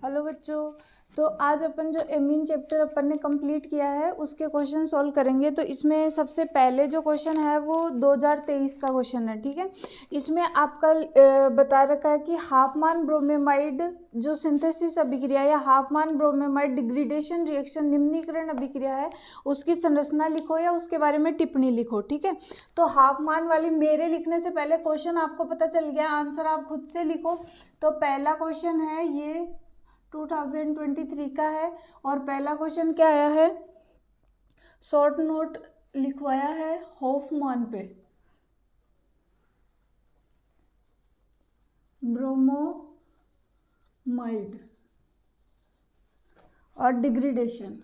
Hello बच्चों, तो आज अपन जो एमीन चैप्टर अपन ने कंप्लीट किया है उसके क्वेश्चन सॉल्व करेंगे। तो इसमें सबसे पहले जो क्वेश्चन है वो 2023 का क्वेश्चन है। ठीक है, इसमें आपका बता रखा है कि हाफमान ब्रोमेमाइड जो सिंथेसिस अभिक्रिया या हाफमान ब्रोमेमाइड डिग्रेडेशन रिएक्शन निम्नीकरण अभिक्रिया है उसकी संरचना लिखो या उसके बारे में टिप्पणी लिखो। ठीक है, तो हाफमान वाली मेरे लिखने से पहले क्वेश्चन आपको पता चल गया, आंसर आप खुद से लिखो। तो पहला क्वेश्चन है ये 2023 का है और पहला क्वेश्चन क्या आया है, शॉर्ट नोट लिखवाया है हॉफमान पे, ब्रोमोमाइड और डिग्रेडेशन।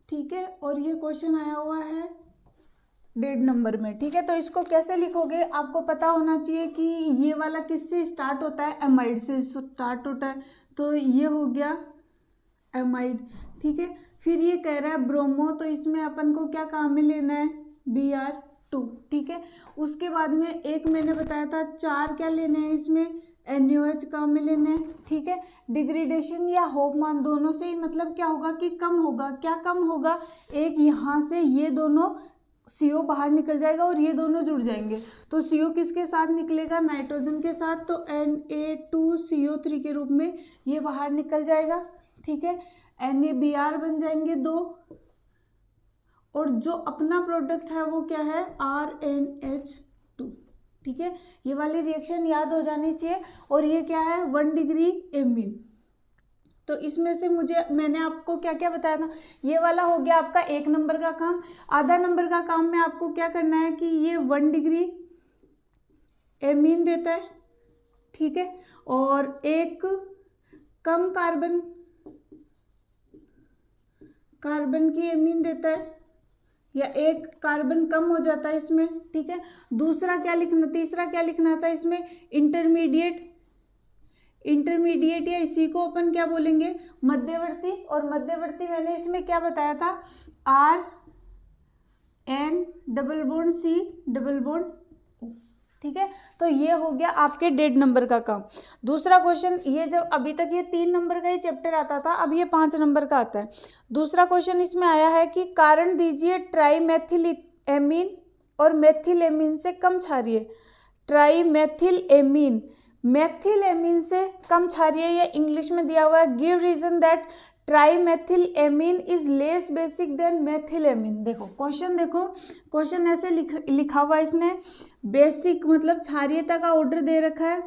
ठीक है, और ये क्वेश्चन आया हुआ है 1.5 नंबर में। ठीक है, तो इसको कैसे लिखोगे आपको पता होना चाहिए कि ये वाला किससे स्टार्ट होता है, एमाइड से स्टार्ट होता है, तो ये हो गया एमाइड। ठीक है, फिर ये कह रहा है ब्रोमो, तो इसमें अपन को क्या काम में लेना है, Br2। ठीक है, उसके बाद में एक मैंने बताया था 4 क्या लेने हैं इसमें, NaOH काम में लेने हैं। ठीक है, डिग्रेडेशन या हॉफमान दोनों से ही मतलब क्या होगा कि कम होगा। क्या कम होगा, एक यहाँ से ये दोनों CO बाहर निकल जाएगा और ये दोनों जुड़ जाएंगे, तो CO किसके साथ निकलेगा, नाइट्रोजन के साथ, तो Na2CO3 के रूप में ये बाहर निकल जाएगा। ठीक है, NaBr बन जाएंगे 2 और जो अपना प्रोडक्ट है वो क्या है, RnH2। ठीक है, ये वाली रिएक्शन याद हो जानी चाहिए। और ये क्या है, 1 डिग्री एमीन। तो इसमें से मैंने आपको क्या क्या बताया था, ये वाला हो गया आपका 1 नंबर का काम। आधा नंबर का काम में आपको क्या करना है कि ये 1 डिग्री एमीन देता है। ठीक है, और एक कम कार्बन की एमीन देता है या एक कार्बन कम हो जाता है इसमें। ठीक है, तीसरा क्या लिखना था इसमें, इंटरमीडिएट या इसी को अपन क्या बोलेंगे, मध्यवर्ती। और मध्यवर्ती मैंने इसमें क्या बताया था, RN double bond C double bond O। ठीक है, तो ये हो गया आपके 1.5 नंबर का काम। दूसरा क्वेश्चन, ये जब अभी तक ये 3 नंबर का ही चैप्टर आता था, अब ये 5 नंबर का आता है। दूसरा क्वेश्चन इसमें आया है कि कारण दीजिए ट्राईमेथिल एमीन और मेथिल एमीन से कम क्षारीय। ट्राईमेथिल एमीन मेथिल एमीन से कम क्षारीय, या इंग्लिश में दिया हुआ है give reason that trimethylamine is less basic than methylamine. देखो क्वेश्चन ऐसे लिखा हुआ है इसने, बेसिक मतलब क्षारीयता का ऑर्डर दे रखा है,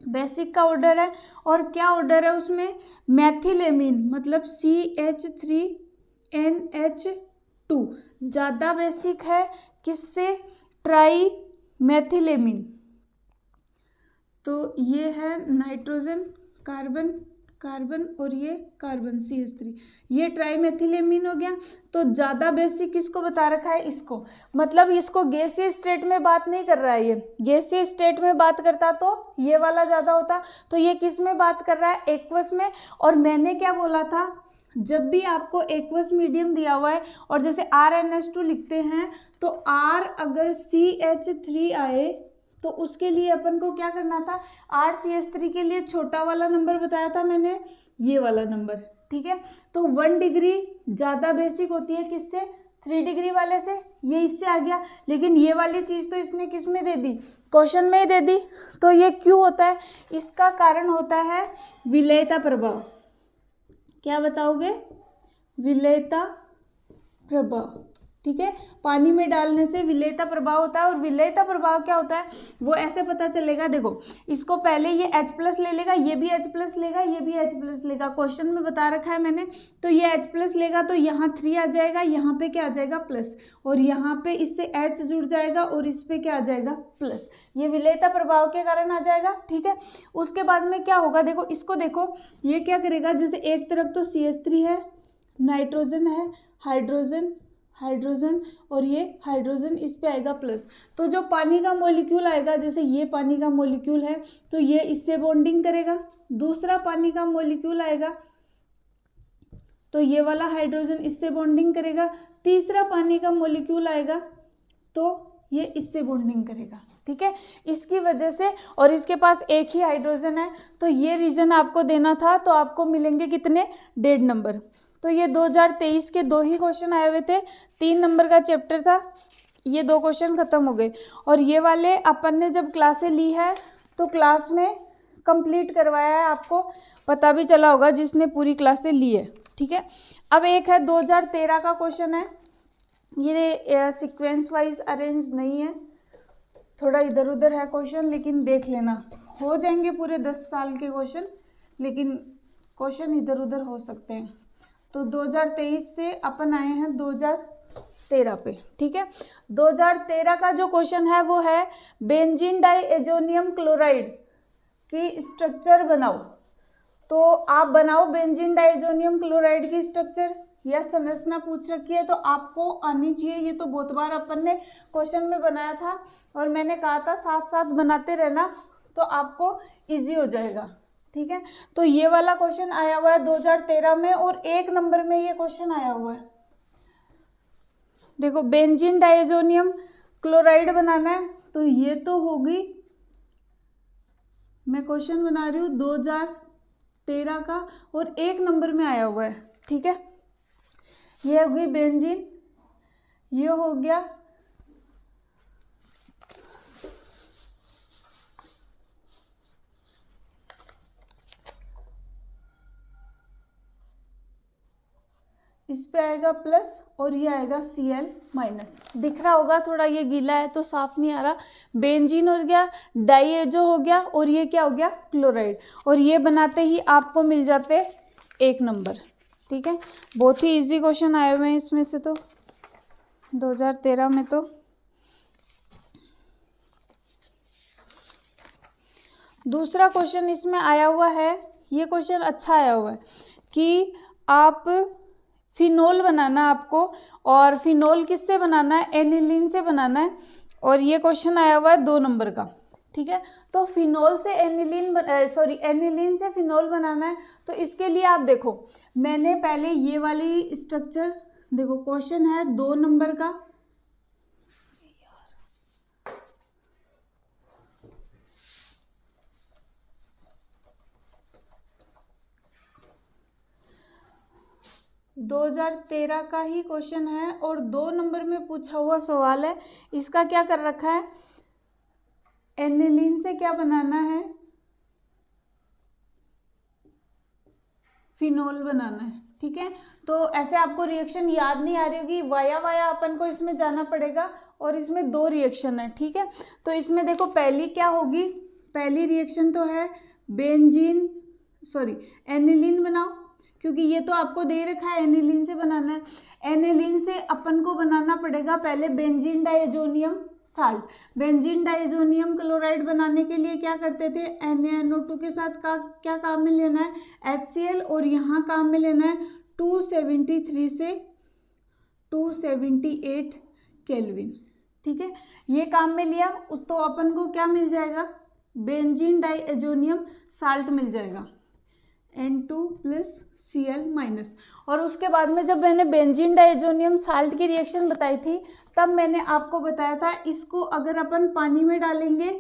बेसिक का ऑर्डर है, और क्या ऑर्डर है उसमें, मेथिल एमीन मतलब CH3NH2 ज़्यादा बेसिक है किससे, ट्राई मेथिल एमीन। तो ये है नाइट्रोजन कार्बन और ये कार्बन CH3, ये ट्राईमेथिलेमीन हो गया। तो ज़्यादा बेसिक किसको बता रखा है, इसको, मतलब इसको गैसीय स्टेट में बात नहीं कर रहा है, ये गैसीय स्टेट में बात करता तो ये वाला ज़्यादा होता, तो ये किस में बात कर रहा है, एक्वस में। और मैंने क्या बोला था, जब भी आपको एक्वस मीडियम दिया हुआ है और जैसे RnH2 लिखते हैं तो R अगर CH3 आए तो उसके लिए अपन को क्या करना था, RCH3 के लिए छोटा वाला नंबर बताया था मैंने, ये वाला नंबर। ठीक है, तो 1 डिग्री ज़्यादा बेसिक होती है किससे, 3 डिग्री वाले से, ये इससे आ गया। लेकिन ये वाली चीज़ तो इसने किस में दे दी, क्वेश्चन में ही दे दी। तो ये क्यों होता है, इसका कारण होता है विलेयता प्रभाव। क्या बताओगे, विलेयता प्रभाव। ठीक है, पानी में डालने से विलेयता प्रभाव होता है। और विलेयता प्रभाव क्या होता है वो ऐसे पता चलेगा, देखो इसको पहले ये H+ ले लेगा, ये भी H+ लेगा, ये भी H+ लेगा, क्वेश्चन में बता रखा है मैंने। तो ये H+ लेगा तो यहाँ 3 आ जाएगा, यहाँ पे क्या आ जाएगा प्लस, और यहाँ पे इससे H जुड़ जाएगा और इस पे क्या आ जाएगा प्लस, ये विलेयता प्रभाव के कारण आ जाएगा। ठीक है, उसके बाद में क्या होगा, देखो इसको देखो, ये क्या करेगा, जैसे एक तरफ तो CH3 है, नाइट्रोजन है, हाइड्रोजन और ये हाइड्रोजन, इस पे आएगा प्लस। तो जो पानी का मॉलिक्यूल आएगा, जैसे ये पानी का मॉलिक्यूल है तो ये इससे बॉन्डिंग करेगा, दूसरा पानी का मॉलिक्यूल आएगा तो ये वाला हाइड्रोजन इससे बॉन्डिंग करेगा, तीसरा पानी का मॉलिक्यूल आएगा तो ये इससे बॉन्डिंग करेगा, ठीक है, इसकी वजह से। और इसके पास एक ही हाइड्रोजन है, तो ये रीजन आपको देना था, तो आपको मिलेंगे कितने, 1.5 नंबर। तो ये 2023 के 2 ही क्वेश्चन आए हुए थे, 3 नंबर का चैप्टर था, ये 2 क्वेश्चन खत्म हो गए। और ये वाले अपन ने जब क्लासें ली है तो क्लास में कंप्लीट करवाया है, आपको पता भी चला होगा जिसने पूरी क्लासें ली है, ठीक है। अब एक है 2013 का क्वेश्चन है, ये सीक्वेंस वाइज अरेंज नहीं है, थोड़ा इधर उधर है क्वेश्चन, लेकिन देख लेना, हो जाएंगे पूरे 10 साल के क्वेश्चन, लेकिन क्वेश्चन इधर उधर हो सकते हैं। तो 2023 से अपन आए हैं 2013 पे, ठीक है। 2013 का जो क्वेश्चन है वो है बेंजीन डाइएजोनियम क्लोराइड की स्ट्रक्चर बनाओ। तो आप बनाओ बेंजीन डाइएजोनियम क्लोराइड की स्ट्रक्चर या संरचना पूछ रखी है, तो आपको आनी चाहिए। ये तो बहुत बार अपन ने क्वेश्चन में बनाया था, और मैंने कहा था साथ साथ बनाते रहना तो आपको इजी हो जाएगा, ठीक है। तो ये वाला क्वेश्चन आया हुआ है 2013 में, और 1 नंबर में ये क्वेश्चन आया हुआ है। देखो बेंजीन डाइएजोनियम क्लोराइड बनाना है, तो ये तो होगी, मैं क्वेश्चन बना रही हूँ 2013 का, और 1 नंबर में आया हुआ है, ठीक है। ये हो गई बेंजीन, ये हो गया इस पे आएगा प्लस, और ये आएगा Cl माइनस। दिख रहा होगा, थोड़ा ये गीला है तो साफ नहीं आ रहा। बेंजीन हो गया, डाइएजो हो गया, और ये क्या हो गया, क्लोराइड। और ये बनाते ही आपको मिल जाते 1 नंबर, ठीक है। बहुत ही इजी क्वेश्चन आए हुए हैं इसमें से, तो 2013 में। तो दूसरा क्वेश्चन इसमें आया हुआ है, ये क्वेश्चन अच्छा आया हुआ है कि आप फिनोल बनाना आपको, और फिनोल किससे बनाना है, एनिलीन से बनाना है। और ये क्वेश्चन आया हुआ है 2 नंबर का, ठीक है। तो फिनोल से एनिलीन एनिलीन से फिनोल बनाना है। तो इसके लिए आप देखो, मैंने पहले ये वाली स्ट्रक्चर, देखो क्वेश्चन है 2 नंबर का, दो 2013 का ही क्वेश्चन है, और 2 नंबर में पूछा हुआ सवाल है। इसका क्या कर रखा है, एनिलीन से क्या बनाना है, फिनोल बनाना है, ठीक है। तो ऐसे आपको रिएक्शन याद नहीं आ रही होगी, वाया वाया अपन को इसमें जाना पड़ेगा, और इसमें 2 रिएक्शन है, ठीक है। तो इसमें देखो पहली क्या होगी, पहली रिएक्शन तो है एनिलीन बनाओ, क्योंकि ये तो आपको दे रखा है एनिलीन से बनाना है। एनिलीन से अपन को बनाना पड़ेगा पहले benzene diazonium salt. Benzene diazonium chloride बनाने के लिए क्या करते थे, NaNO2 के साथ क्या काम में लेना है, HCl, और यहाँ काम में लेना है 273 से 278 केल्विन, ठीक है। ये काम में लिया तो अपन को क्या मिल जाएगा, बेंजीन डाइएजोनियम साल्ट मिल जाएगा, N2 + Cl माइनस। और उसके बाद में जब मैंने बेंजीन डाइएजोनियम साल्ट की रिएक्शन बताई थी, तब मैंने आपको बताया था इसको अगर अपन पानी में डालेंगे,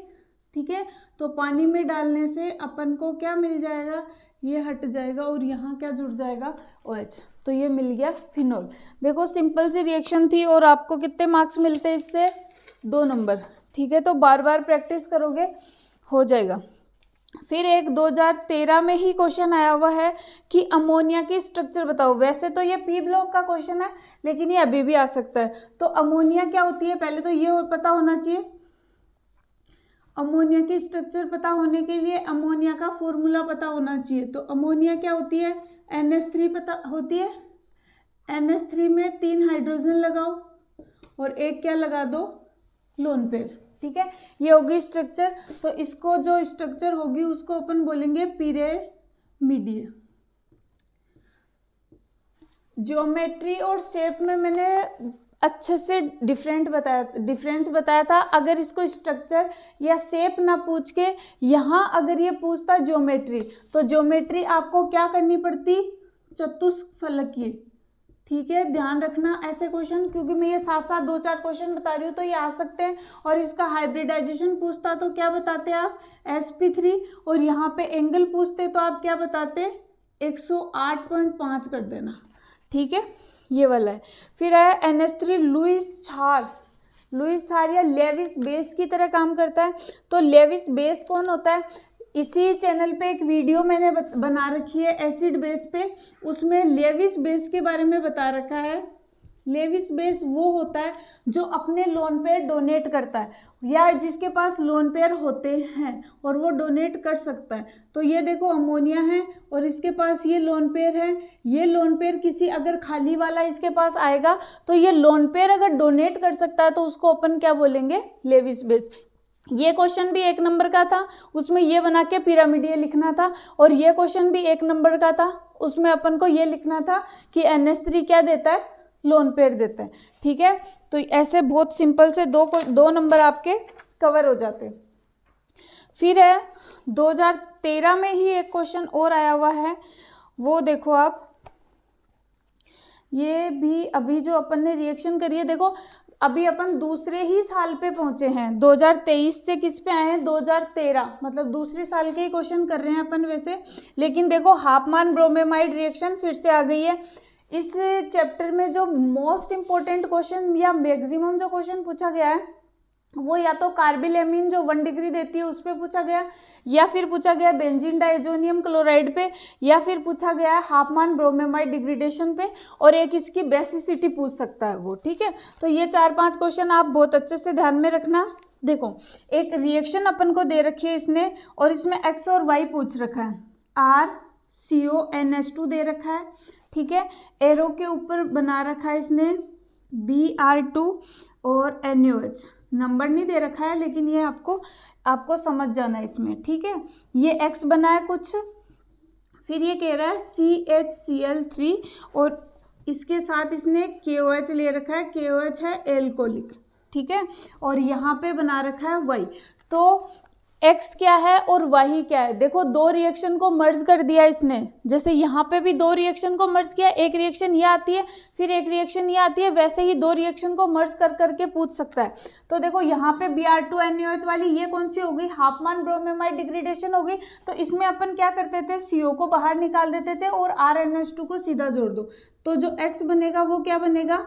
ठीक है, तो पानी में डालने से अपन को क्या मिल जाएगा, ये हट जाएगा, और यहाँ क्या जुड़ जाएगा, OH। तो ये मिल गया फिनोल। देखो सिंपल सी रिएक्शन थी, और आपको कितने मार्क्स मिलते हैं इससे, 2 नंबर, ठीक है। तो बार बार प्रैक्टिस करोगे हो जाएगा। फिर एक 2013 में ही क्वेश्चन आया हुआ है कि अमोनिया की स्ट्रक्चर बताओ। वैसे तो ये P ब्लॉक का क्वेश्चन है, लेकिन ये अभी भी आ सकता है। तो अमोनिया क्या होती है, पहले तो ये पता होना चाहिए। अमोनिया की स्ट्रक्चर पता होने के लिए अमोनिया का फॉर्मूला पता होना चाहिए। तो अमोनिया क्या होती है, NH3 पता होती है। NH3 में 3 हाइड्रोजन लगाओ, और एक क्या लगा दो, लोन पेयर, ठीक है। ये होगी स्ट्रक्चर। तो इसको जो स्ट्रक्चर होगी उसको अपन बोलेंगे पिरामिडीय। ज्योमेट्री और शेप में मैंने अच्छे से डिफरेंस बताया था। अगर इसको स्ट्रक्चर या शेप ना पूछ के यहाँ अगर ये पूछता ज्योमेट्री, तो ज्योमेट्री आपको क्या करनी पड़ती, चतुष्फलकीय, ठीक है, ध्यान रखना ऐसे क्वेश्चन, क्योंकि मैं ये साथ साथ 2-4 क्वेश्चन बता रही हूँ तो ये आ सकते हैं। और इसका हाइब्रिडाइजेशन पूछता तो क्या बताते आप, sp3, और यहाँ पे एंगल पूछते तो आप क्या बताते, 108.5 कर देना। ठीक है, ये वाला है। फिर है NH3 लुईस क्षार या लेविस बेस की तरह काम करता है। तो लेविस बेस कौन होता है, इसी चैनल पे एक वीडियो मैंने बना रखी है एसिड बेस पे, उसमें लेविस बेस के बारे में बता रखा है। लेविस बेस वो होता है जो अपने लोन पेयर डोनेट करता है, या जिसके पास लोन पेयर होते हैं और वो डोनेट कर सकता है। तो ये देखो अमोनिया है और इसके पास ये लोन पेयर है, ये लोन पेयर किसी अगर खाली वाला इसके पास आएगा तो ये लोन पेयर अगर डोनेट कर सकता है तो उसको अपन क्या बोलेंगे, लेविस बेस। ये क्वेश्चन भी 1 नंबर का था, उसमें ये बना के पिरामिडियल लिखना था, और ये क्वेश्चन भी 1 नंबर का था, उसमें अपन को ये लिखना था कि NH3 क्या देता है, लोन पेयर देता है। ठीक है, तो ऐसे बहुत सिंपल से 2 नंबर आपके कवर हो जाते हैं। फिर है 2013 में ही एक क्वेश्चन और आया हुआ है, वो देखो आप, ये भी अभी जो अपन ने रिएक्शन करी है, देखो अभी अपन दूसरे ही साल पे पहुंचे हैं, 2023 से किस पे आए हैं, 2013, मतलब दूसरे साल के ही क्वेश्चन कर रहे हैं अपन वैसे। लेकिन देखो हाफमान ब्रोमेमाइड रिएक्शन फिर से आ गई है। इस चैप्टर में जो मोस्ट इंपॉर्टेंट क्वेश्चन या मैक्सिमम जो क्वेश्चन पूछा गया है वो या तो कार्बिलेमिन जो 1 डिग्री देती है उस पर पूछा गया, या फिर पूछा गया बेंजीन डाइजोनियम क्लोराइड पे, या फिर पूछा गया है हाफमान ब्रोमेमाइड डिग्रेडेशन पे, और एक इसकी बेसिसिटी पूछ सकता है वो। ठीक है, तो ये 4-5 क्वेश्चन आप बहुत अच्छे से ध्यान में रखना। देखो एक रिएक्शन अपन को दे रखी है इसने, और इसमें x और y पूछ रखा है, RCONH2 दे रखा है। ठीक है, एरो के ऊपर बना रखा है इसने Br2 और NaOH, नंबर नहीं दे रखा है लेकिन ये आपको समझ जाना है इसमें। ठीक है, ये X बना है कुछ, फिर ये कह रहा है CHCl3, और इसके साथ इसने KOH ले रखा है, KOH है एल्कोहलिक। ठीक है, और यहाँ पे बना रखा है Y। तो X क्या है और Y क्या है, देखो 2 रिएक्शन को मर्ज कर दिया इसने, जैसे यहाँ पे भी 2 रिएक्शन को मर्ज किया, एक रिएक्शन ये आती है फिर एक रिएक्शन ये आती है, वैसे ही 2 रिएक्शन को मर्ज कर करके पूछ सकता है। तो देखो यहाँ पे Br2NaOH वाली ये कौन सी हो गई, हाफमान ब्रोमेमाइड डिग्रेडेशन हो गई। तो इसमें अपन क्या करते थे, CO को बाहर निकाल देते थे और RNH2 को सीधा जोड़ दो, तो जो X बनेगा वो क्या बनेगा,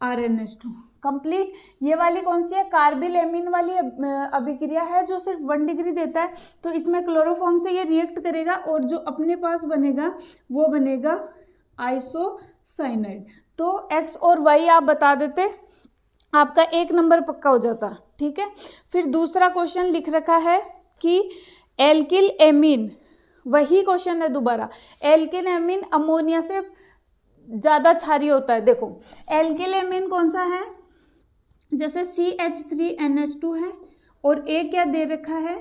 RNH2 कंप्लीट। ये वाली कौन सी है, कार्बिलेमिन वाली अभिक्रिया है जो सिर्फ 1 डिग्री देता है, तो इसमें क्लोरोफॉर्म से ये रिएक्ट करेगा और जो अपने पास बनेगा वो बनेगा आइसोसाइनाइड। तो X और Y आप बता देते, आपका 1 नंबर पक्का हो जाता। ठीक है, फिर दूसरा क्वेश्चन लिख रखा है कि एल्किल एमीन, वही क्वेश्चन है दोबारा, एल्किल एमीन अमोनिया से ज़्यादा क्षारीय होता है। देखो एल्किल एमीन कौन सा है, जैसे CH3NH2 है और एक क्या दे रखा है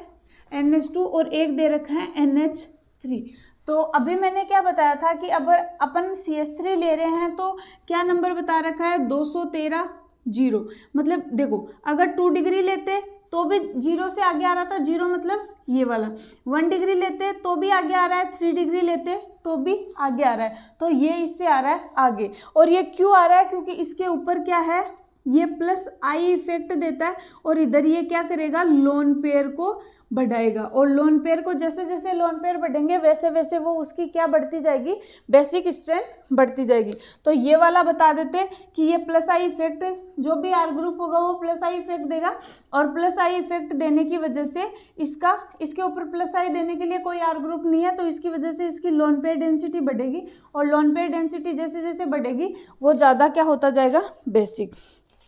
NH2 और एक दे रखा है NH3। तो अभी मैंने क्या बताया था कि अब अपन CH3 ले रहे हैं तो क्या नंबर बता रखा है, 213 0। मतलब देखो अगर 2 डिग्री लेते तो भी 0 से आगे आ रहा था, 0 मतलब ये वाला, 1 डिग्री लेते तो भी आगे आ रहा है, 3 डिग्री लेते तो भी आगे आ रहा है, तो ये इससे आ रहा है आगे। और ये क्यों आ रहा है, क्योंकि इसके ऊपर क्या है, ये प्लस आई इफेक्ट देता है, और इधर ये क्या करेगा, लोन पेयर को बढ़ाएगा, और लोन पेयर को जैसे जैसे लोन पेयर बढ़ेंगे वैसे वैसे वो उसकी क्या बढ़ती जाएगी, बेसिक स्ट्रेंथ बढ़ती जाएगी। तो ये वाला बता देते कि ये प्लस आई इफेक्ट, जो भी आर ग्रुप होगा वो प्लस आई इफेक्ट देगा, और प्लस आई इफेक्ट देने की वजह से इसके ऊपर प्लस आई देने के लिए कोई आर ग्रुप नहीं है, तो इसकी वजह से इसकी लोन पेयर डेंसिटी बढ़ेगी, और लोन पेयर डेंसिटी जैसे जैसे बढ़ेगी वो ज़्यादा क्या होता जाएगा, बेसिक।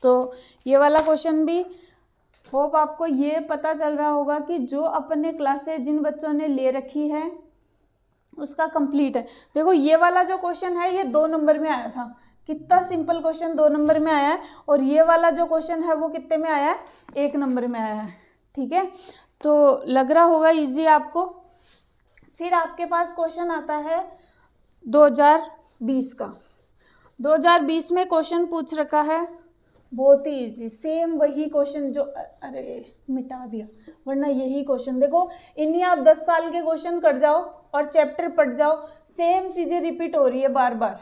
तो ये वाला क्वेश्चन भी होप आपको ये पता चल रहा होगा कि जो अपने क्लासेज जिन बच्चों ने ले रखी है उसका कंप्लीट है। देखो ये वाला जो क्वेश्चन है ये 2 नंबर में आया था, कितना सिंपल क्वेश्चन 2 नंबर में आया है, और ये वाला जो क्वेश्चन है वो कितने में आया है, 1 नंबर में आया है। ठीक है, तो लग रहा होगा इजी आपको। फिर आपके पास क्वेश्चन आता है 2020 का। 2020 में क्वेश्चन पूछ रखा है बहुत ही इजी, सेम वही क्वेश्चन जो, अरे मिटा दिया, वरना यही क्वेश्चन। देखो इन्हीं आप 10 साल के क्वेश्चन कर जाओ और चैप्टर पढ़ जाओ, सेम चीजें रिपीट हो रही है बार बार।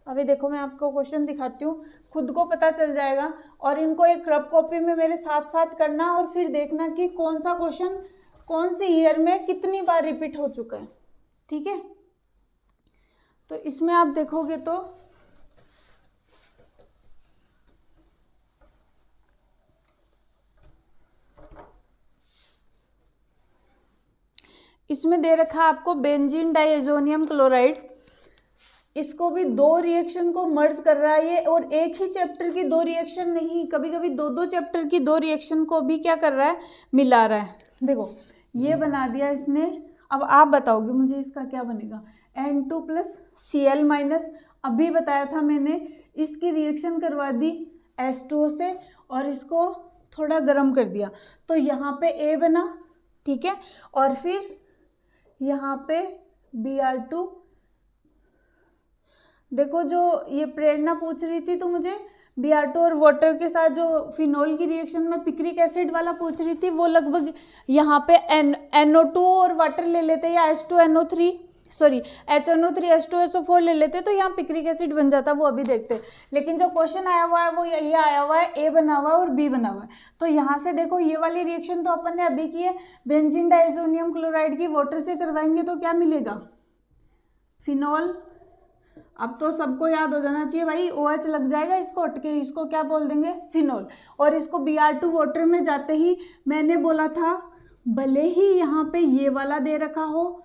अभी देखो मैं आपको क्वेश्चन दिखाती हूँ, खुद को पता चल जाएगा। और इनको एक रफ कॉपी में मेरे साथ साथ करना और फिर देखना कि कौन सा क्वेश्चन कौन सी ईयर में कितनी बार रिपीट हो चुका है, ठीक है। तो इसमें आप देखोगे तो इसमें दे रखा है आपको बेंजीन डाइएजोनियम क्लोराइड। इसको भी दो रिएक्शन को मर्ज कर रहा है ये, और एक ही चैप्टर की दो रिएक्शन नहीं, कभी कभी दो दो चैप्टर की दो रिएक्शन को भी क्या कर रहा है, मिला रहा है। देखो ये बना दिया इसने, अब आप बताओगे मुझे इसका क्या बनेगा, N2 प्लस Cl-, अभी बताया था मैंने, इसकी रिएक्शन करवा दी H2O से और इसको थोड़ा गर्म कर दिया, तो यहाँ पे A बना, ठीक है। और फिर यहाँ पे Br2। देखो जो ये प्रेरणा पूछ रही थी तो मुझे Br2 और वाटर के साथ जो फिनोल की रिएक्शन में पिक्रिक एसिड वाला पूछ रही थी, वो लगभग यहाँ पे NO2 और वाटर ले लेते या H2NO3 सॉरी HNO3H2SO4 ले लेते तो यहाँ पिक्रिक एसिड बन जाता, वो अभी देखते। लेकिन जो क्वेश्चन आया हुआ है वो ये आया हुआ है, A बना हुआ है और B बना हुआ है। तो यहाँ से देखो ये वाली रिएक्शन तो अपन ने अभी की है, बेंजीन डाइएजोनियम क्लोराइड की वाटर से करवाएंगे तो क्या मिलेगा, फिनोल। अब तो सबको याद हो जाना चाहिए भाई, OH लग जाएगा इसको अटके, इसको क्या बोल देंगे, फिनोल। और इसको Br2 वाटर में जाते ही मैंने बोला था, भले ही यहाँ पे ये वाला दे रखा हो,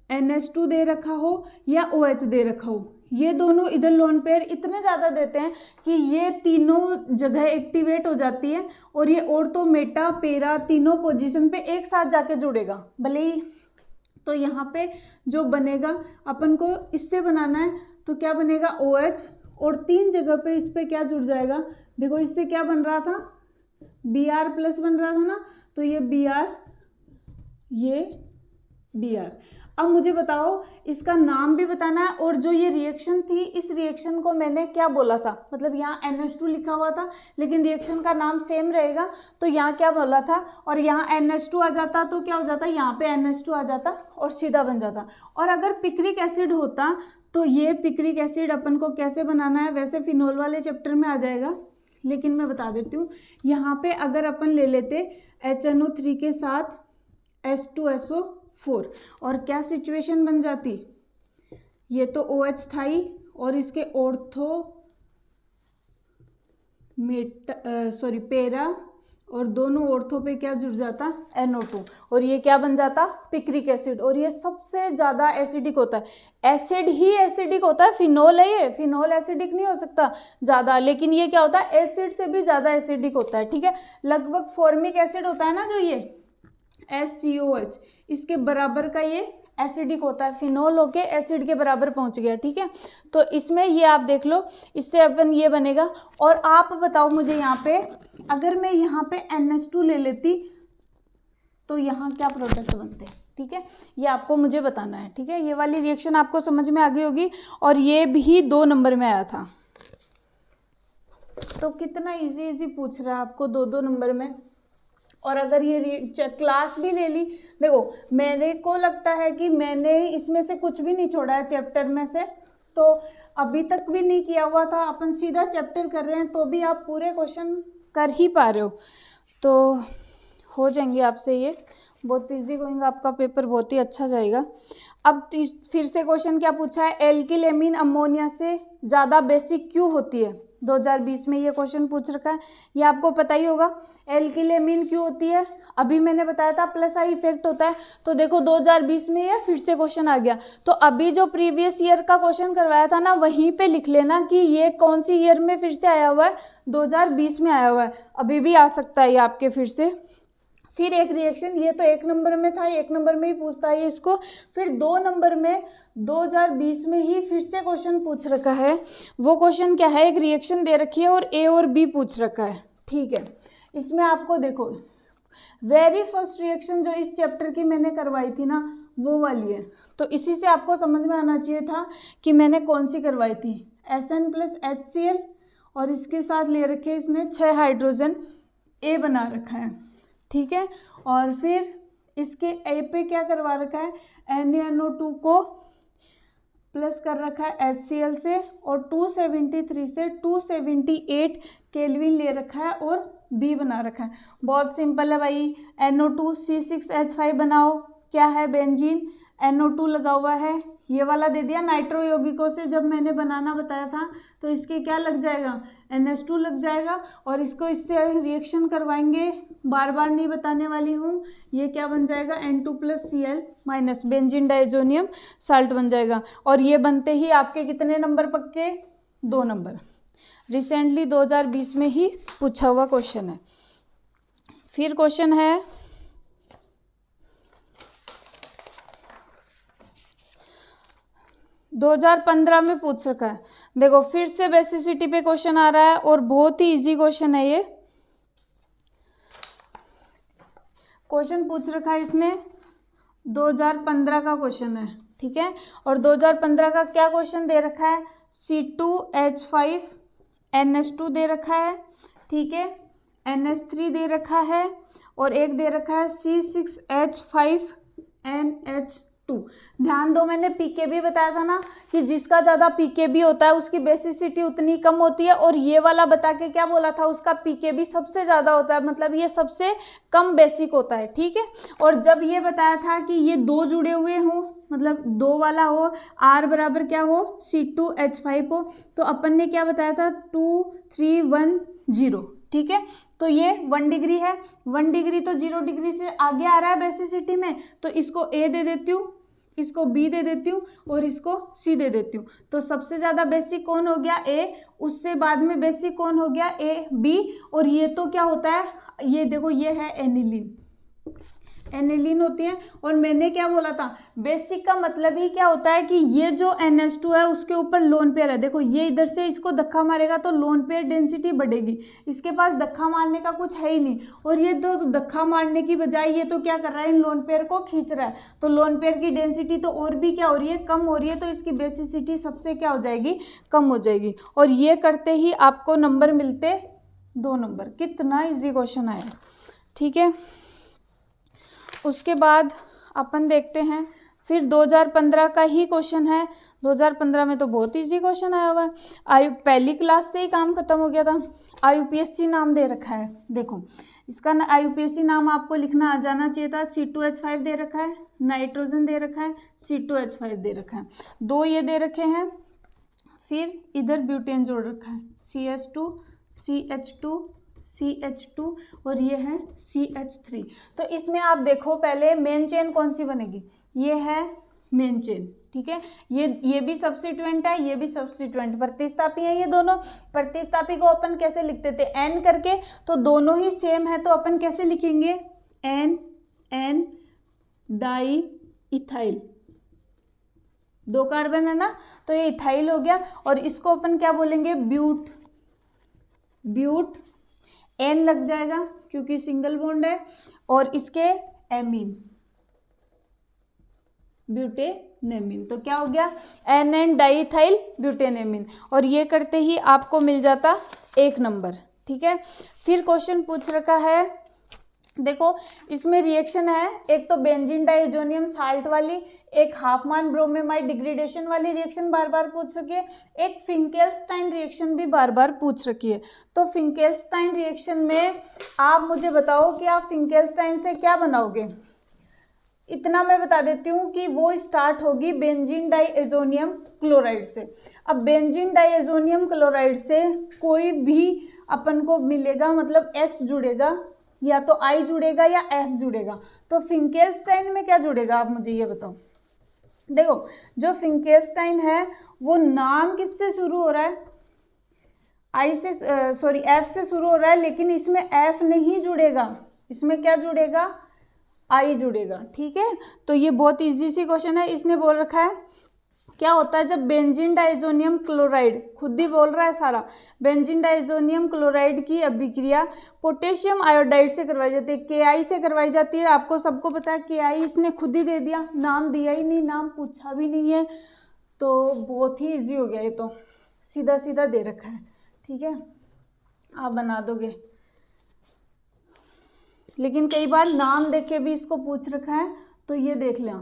NH2 दे रखा हो या OH दे रखा हो, ये दोनों इधर लोन पेयर इतने ज़्यादा देते हैं कि ये तीनों जगह एक्टिवेट हो जाती है और ये ऑर्थो मेटा पेरा तीनों पोजीशन पे एक साथ जाके जुड़ेगा भले ही। तो यहाँ पे जो बनेगा अपन को इससे बनाना है, तो क्या बनेगा OH, और तीन जगह पे इस पे क्या जुड़ जाएगा, देखो इससे क्या बन रहा था, Br प्लस बन रहा था ना, तो ये Br ये Br। अब मुझे बताओ इसका नाम भी बताना है, और जो ये रिएक्शन थी इस रिएक्शन को मैंने क्या बोला था, मतलब यहाँ NH2 लिखा हुआ था लेकिन रिएक्शन का नाम सेम रहेगा, तो यहाँ क्या बोला था, और यहाँ NH2 आ जाता तो क्या हो जाता, यहाँ पे NH2 आ जाता और सीधा बन जाता। और अगर पिक्रिक एसिड होता तो ये पिक्रिक एसिड अपन को कैसे बनाना है, वैसे फिनोल वाले चैप्टर में आ जाएगा, लेकिन मैं बता देती हूँ। यहाँ पे अगर अपन ले लेते HNO3 के साथ H2SO4 और क्या सिचुएशन बन जाती, ये तो OH था ही और इसके ऑर्थो पेरा और दोनों ऑर्थो पे क्या जुड़ जाता, NO2, और ये क्या बन जाता, पिक्रिक एसिड। और ये सबसे ज़्यादा एसिडिक होता है, एसिड ही एसिडिक होता है, फिनोल है ये, फिनोल एसिडिक नहीं हो सकता ज़्यादा, लेकिन ये क्या होता है, एसिड से भी ज़्यादा एसिडिक होता है, ठीक है। लगभग फॉर्मिक एसिड होता है ना जो ये HCOH, इसके बराबर का ये एसिडिक होता है, फिनोल होके एसिड के बराबर पहुंच गया, ठीक है। तो इसमें ये आप देख लो, इससे अपन ये बनेगा। और आप बताओ मुझे यहाँ पे, अगर मैं यहाँ पे NH2 ले लेती तो यहाँ क्या प्रोडक्ट बनते, ठीक है, ये आपको मुझे बताना है, ठीक है। ये वाली रिएक्शन आपको समझ में आ गई होगी, और ये भी 2 नंबर में आया था। तो कितना इजी पूछ रहा है आपको 2-2 नंबर में। और अगर ये क्लास भी ले ली, देखो मेरे को लगता है कि मैंने इसमें से कुछ भी नहीं छोड़ा है चैप्टर में से, तो अभी तक भी नहीं किया हुआ था, अपन सीधा चैप्टर कर रहे हैं, तो भी आप पूरे क्वेश्चन कर ही पा रहे हो, तो हो जाएंगे आपसे ये, बहुत इजी होगा आपका पेपर, बहुत ही अच्छा जाएगा। अब फिर से क्वेश्चन क्या पूछा है, एल्किल एमीन अमोनिया से ज़्यादा बेसिक क्यों होती है, 2020 में ये क्वेश्चन पूछ रखा है, ये आपको पता ही होगा। एल्किल एमीन क्यों होती है, अभी मैंने बताया था प्लस आई इफेक्ट होता है, तो देखो 2020 में ये फिर से क्वेश्चन आ गया, तो अभी जो प्रीवियस ईयर का क्वेश्चन करवाया था ना, वहीं पे लिख लेना कि ये कौन सी ईयर में फिर से आया हुआ है, 2020 में आया हुआ है, अभी भी आ सकता है ये आपके फिर से। फिर एक रिएक्शन, ये तो 1 नंबर में था, 1 नंबर में ही पूछता है इसको, फिर 2 नंबर में 2020 में ही फिर से क्वेश्चन पूछ रखा है। वो क्वेश्चन क्या है, एक रिएक्शन दे रखी है और A और B पूछ रखा है, ठीक है। इसमें आपको देखो वेरी फर्स्ट रिएक्शन जो इस चैप्टर की मैंने करवाई थी ना, वो वाली है, तो इसी से आपको समझ में आना चाहिए था कि मैंने कौन सी करवाई थी, SN प्लस HCl, और इसके साथ ले रखे इसने 6 हाइड्रोजन A बना रखा है, ठीक है। और फिर इसके A पे क्या करवा रखा है, NaNO2 को प्लस कर रखा है HCl से, और 273 से 278 केल्विन ले रखा है और B बना रखा है। बहुत सिंपल है भाई, NO2 C6H5 बनाओ, क्या है बेंजीन, NO2 लगा हुआ है, ये वाला दे दिया। नाइट्रो यौगिकों से जब मैंने बनाना बताया था तो इसके क्या लग जाएगा, NH2 लग जाएगा, और इसको इससे रिएक्शन करवाएंगे, बार बार नहीं बताने वाली हूँ। ये क्या बन जाएगा, N2+Cl- बेंजीन डाइजोनियम साल्ट बन जाएगा। और ये बनते ही आपके कितने नंबर पक्के, 2 नंबर। रिसेंटली 2020 में ही पूछा हुआ क्वेश्चन है। फिर क्वेश्चन है 2015 में पूछ रखा है। देखो फिर से बेसिसिटी पे क्वेश्चन आ रहा है और बहुत ही इजी क्वेश्चन है ये। क्वेश्चन पूछ रखा है इसने 2015 का क्वेश्चन है, ठीक है। और 2015 का क्या क्वेश्चन दे रखा है, C2H5NH2 दे रखा है, ठीक है, NH3 दे रखा है, और एक दे रखा है C6H5NH2। ध्यान दो, मैंने पीकेबी बताया था ना कि जिसका ज़्यादा पीकेबी होता है उसकी बेसिसिटी उतनी कम होती है, और ये वाला बता के क्या बोला था, उसका पीकेबी सबसे ज़्यादा होता है, मतलब ये सबसे कम बेसिक होता है, ठीक है। और जब ये बताया था कि ये 2 जुड़े हुए हों, मतलब 2 वाला हो, R बराबर क्या हो, C2H5 हो, तो अपन ने क्या बताया था, 2 3 1 0, ठीक है। तो ये 1 डिग्री है, 1 डिग्री तो 0 डिग्री से आगे आ रहा है बेसिसिटी में, तो इसको A दे देती हूँ, इसको B दे देती हूँ, और इसको C दे देती हूँ। तो सबसे ज़्यादा बेसिक कौन हो गया, A, उससे बाद में बेसिक कौन हो गया, A B, और ये तो क्या होता है, ये देखो ये है एनिलीन, एनिलीन होती है। और मैंने क्या बोला था, बेसिक का मतलब ही क्या होता है कि ये जो NH2 है उसके ऊपर लोन पेयर है, देखो ये इधर से इसको धक्का मारेगा तो लोन पेयर डेंसिटी बढ़ेगी, इसके पास धक्का मारने का कुछ है ही नहीं, और ये तो धक्का मारने की बजाय ये तो क्या कर रहा है, इन लोन पेयर को खींच रहा है, तो लोन पेयर की डेंसिटी तो और भी क्या हो रही है, कम हो रही है, तो इसकी बेसिसिटी सबसे क्या हो जाएगी, कम हो जाएगी। और ये करते ही आपको नंबर मिलते 2 नंबर। कितना इजी क्वेश्चन आया, ठीक है। उसके बाद अपन देखते हैं फिर 2015 का ही क्वेश्चन है। 2015 में तो बहुत इजी क्वेश्चन आया हुआ है, पहली क्लास से ही काम खत्म हो गया था। IUPAC नाम दे रखा है, देखो इसका IUPAC नाम आपको लिखना आ जाना चाहिए था। C2H5 दे रखा है, नाइट्रोजन दे रखा है, C2H5 दे रखा है, 2 ये दे रखे हैं, फिर इधर ब्यूटेन जोड़ रखा है, CH2 CH2 CH2, और ये है CH3। तो इसमें आप देखो पहले मेन चेन कौन सी बनेगी, ये है मेन चेन, ठीक है। ये भी सब्स्टिट्यूएंट है, ये भी सब्स्टिट्यूएंट, प्रतिस्थापी है ये दोनों। प्रतिस्थापी को अपन कैसे लिखते थे, N करके, तो दोनों ही सेम है, तो अपन कैसे लिखेंगे, N डाई इथाइल, 2 कार्बन है ना, तो ये इथाइल हो गया। और इसको अपन क्या बोलेंगे, ब्यूट N लग जाएगा क्योंकि सिंगल बॉन्ड है, और इसके एमीन, ब्यूटेनेमीन, तो क्या हो गया, N डाइथाइल ब्यूटेनेमीन। और ये करते ही आपको मिल जाता 1 नंबर, ठीक है। फिर क्वेश्चन पूछ रखा है, देखो इसमें रिएक्शन है, एक तो बेंजीन डाइजोनियम साल्ट वाली, एक हाफमान ब्रोमेमाइड डिग्रेडेशन वाली रिएक्शन बार बार पूछ रखी है, एक फिंकेल्स्टाइन रिएक्शन भी बार बार पूछ रखी है। तो फिंकेल्स्टाइन रिएक्शन में आप मुझे बताओ कि आप फिंकेल्स्टाइन से क्या बनाओगे। इतना मैं बता देती हूँ कि वो स्टार्ट होगी बेंजीन डाइएजोनियम क्लोराइड से। अब बेंजीन डाइएजोनियम क्लोराइड से कोई भी अपन को मिलेगा, मतलब X जुड़ेगा, या तो I जुड़ेगा या F जुड़ेगा। तो फिंकेल्स्टाइन में क्या जुड़ेगा, आप मुझे ये बताओ। देखो जो फिंकेल्स्टाइन है वो नाम किससे शुरू हो रहा है, F से शुरू हो रहा है, लेकिन इसमें F नहीं जुड़ेगा, इसमें क्या जुड़ेगा, I जुड़ेगा, ठीक है। तो ये बहुत इजी सी क्वेश्चन है। इसने बोल रखा है क्या होता है जब बेंजीन डाइजोनियम क्लोराइड, खुद ही बोल रहा है सारा, बेंजीन डाइजोनियम क्लोराइड की अभिक्रिया पोटेशियम आयोडाइड से करवाई जाती है, KI से करवाई जाती है। आपको सबको पता है KI इसने खुद ही दे दिया, नाम दिया ही नहीं, नाम पूछा भी नहीं है, तो बहुत ही इजी हो गया, ये तो सीधा सीधा दे रखा है, ठीक है, आप बना दोगे। लेकिन कई बार नाम देख के भी इसको पूछ रखा है, तो ये देख लें,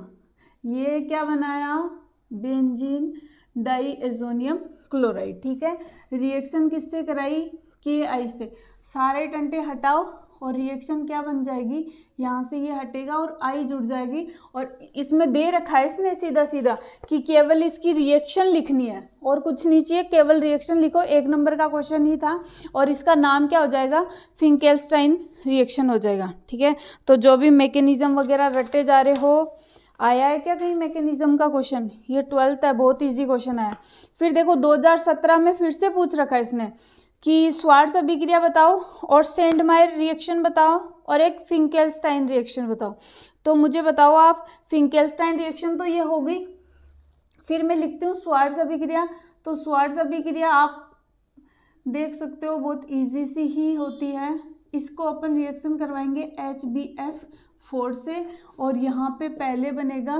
ये क्या बनाया, बेंजीन डाईएजोनियम क्लोराइड। ठीक है, रिएक्शन किससे कराई, KI से। सारे टंटे हटाओ और रिएक्शन क्या बन जाएगी, यहाँ से ये हटेगा और I जुड़ जाएगी। और इसमें दे रखा है इसने सीधा सीधा कि केवल इसकी रिएक्शन लिखनी है और कुछ नहीं चाहिए, केवल रिएक्शन लिखो। 1 नंबर का क्वेश्चन ही था और इसका नाम क्या हो जाएगा, फिंकेल्स्टाइन रिएक्शन हो जाएगा। ठीक है, तो जो भी मैकेनिज्म वगैरह रटे जा रहे हो, आया है क्या कहीं मैकेनिज्म का क्वेश्चन, ये 12th है, बहुत इजी क्वेश्चन आया। फिर देखो 2017 में फिर से पूछ रखा है इसने कि श्वार्ट्ज अभिक्रिया बताओ और सेंडमायर रिएक्शन बताओ और एक फिंकेल्स्टाइन रिएक्शन बताओ। तो मुझे बताओ आप, फिंकेल्स्टाइन रिएक्शन तो ये हो गई, फिर मैं लिखती हूँ श्वार्ट्ज अभिक्रिया। तो श्वार्ट्ज अभिक्रिया आप देख सकते हो बहुत इजी सी ही होती है। इसको अपन रिएक्शन करवाएंगे HBF4 से और यहाँ पे पहले बनेगा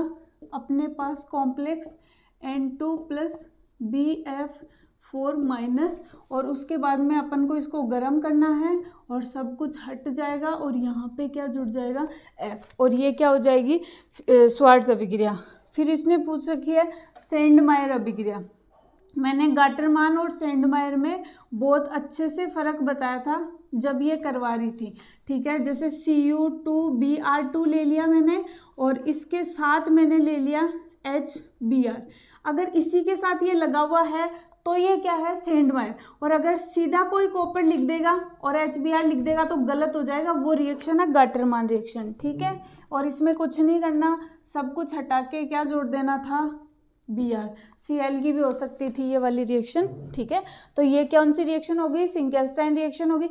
अपने पास complex N2 plus BF4 minus, और उसके बाद में अपन को इसको गर्म करना है और सब कुछ हट जाएगा और यहाँ पे क्या जुड़ जाएगा, F, और ये क्या हो जाएगी, श्वार्ट्ज अभिक्रिया। फिर इसने पूछ रखी है सेंडमायर अभिक्रिया। मैंने गाटरमान और सेंडमायर में बहुत अच्छे से फ़र्क बताया था जब ये करवा रही थी। ठीक है, जैसे Cu2Br2 ले लिया मैंने और इसके साथ मैंने ले लिया HBr। अगर इसी के साथ ये लगा हुआ है तो ये क्या है, सेंडमायर। और अगर सीधा कोई कॉपर लिख देगा और HBr लिख देगा तो गलत हो जाएगा, वो रिएक्शन है गाटरमान रिएक्शन। ठीक है, और इसमें कुछ नहीं करना, सब कुछ हटा के क्या जोड़ देना था, Br। Cl की भी हो सकती थी ये वाली रिएक्शन। ठीक है, तो ये कौन सी रिएक्शन हो गई, फिंकेल्स्टाइन रिएक्शन होगी।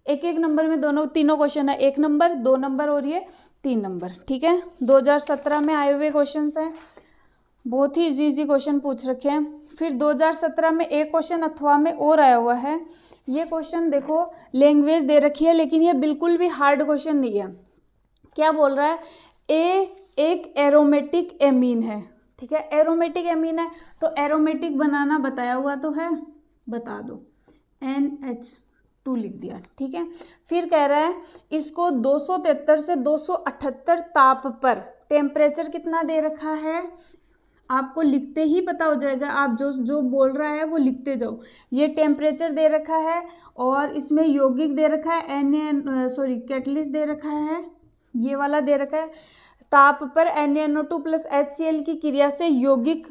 एक नंबर में दोनों तीनों क्वेश्चन है, 1 नंबर, 2 नंबर और ये 3 नंबर। ठीक है, 2017 में आए हुए क्वेश्चन हैं, बहुत ही इजी क्वेश्चन पूछ रखे हैं। फिर 2017 में एक क्वेश्चन अथवा में और आया हुआ है। ये क्वेश्चन देखो, लैंग्वेज दे रखी है लेकिन ये बिल्कुल भी हार्ड क्वेश्चन नहीं है। क्या बोल रहा है, ए एक एरोमेटिक एमीन है। ठीक है, एरोमेटिक एमीन है तो एरोमेटिक बनाना बताया हुआ तो है, बता दो, NH2 लिख दिया। ठीक है, फिर कह रहा है इसको 273 से 278 ताप पर, टेम्परेचर कितना दे रखा है आपको लिखते ही पता हो जाएगा, आप जो बोल रहा है वो लिखते जाओ। ये टेम्परेचर दे रखा है और इसमें यौगिक दे रखा है, कैटलिस्ट दे रखा है, ये वाला दे रखा है। ताप पर NaNO2 प्लस HCl की क्रिया से यौगिक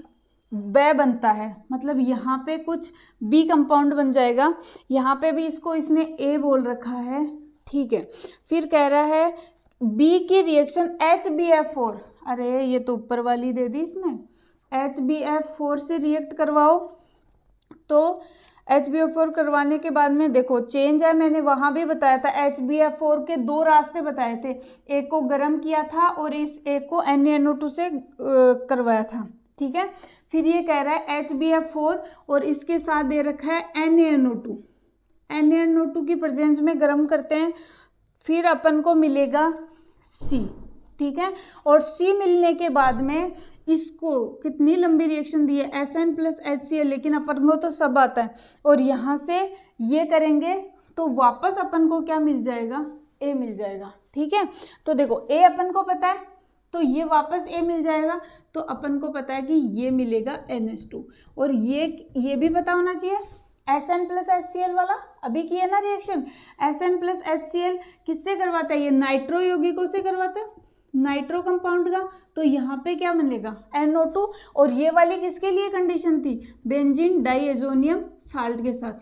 ब बनता है, मतलब यहाँ पे कुछ B कंपाउंड बन जाएगा, यहाँ पे भी इसको इसने A बोल रखा है। ठीक है, फिर कह रहा है B की रिएक्शन HBF4, अरे ये तो ऊपर वाली दे दी इसने, HBF4 से रिएक्ट करवाओ। तो HBF4 करवाने के बाद में देखो चेंज है, मैंने वहाँ भी बताया था HBF4 के 2 रास्ते बताए थे, एक को गर्म किया था और इस एक को NaNO2 से करवाया था। ठीक है, फिर ये कह रहा है HBF4 और इसके साथ दे रखा है NaNO2, NaNO2 की प्रेजेंस में गर्म करते हैं, फिर अपन को मिलेगा C। ठीक है, और C मिलने के बाद में इसको कितनी लंबी रिएक्शन दी है, Sn प्लस HCl, लेकिन अपन को तो सब आता है, और यहाँ से ये करेंगे तो वापस अपन को क्या मिल जाएगा, A मिल जाएगा। ठीक है, तो देखो A अपन को पता है तो ये वापस A मिल जाएगा, तो अपन को पता है कि ये मिलेगा NH2, और ये भी पता होना चाहिए Sn प्लस HCl वाला, अभी किया ना रिएक्शन, Sn प्लस HCl किससे करवाता है, ये नाइट्रो यौगिकों से करवाता है, नाइट्रो कंपाउंड का। तो यहाँ पे क्या बनेगा, NO2, और ये वाली किसके लिए कंडीशन थी, बेंजीन डाईएजोनियम साल्ट के साथ,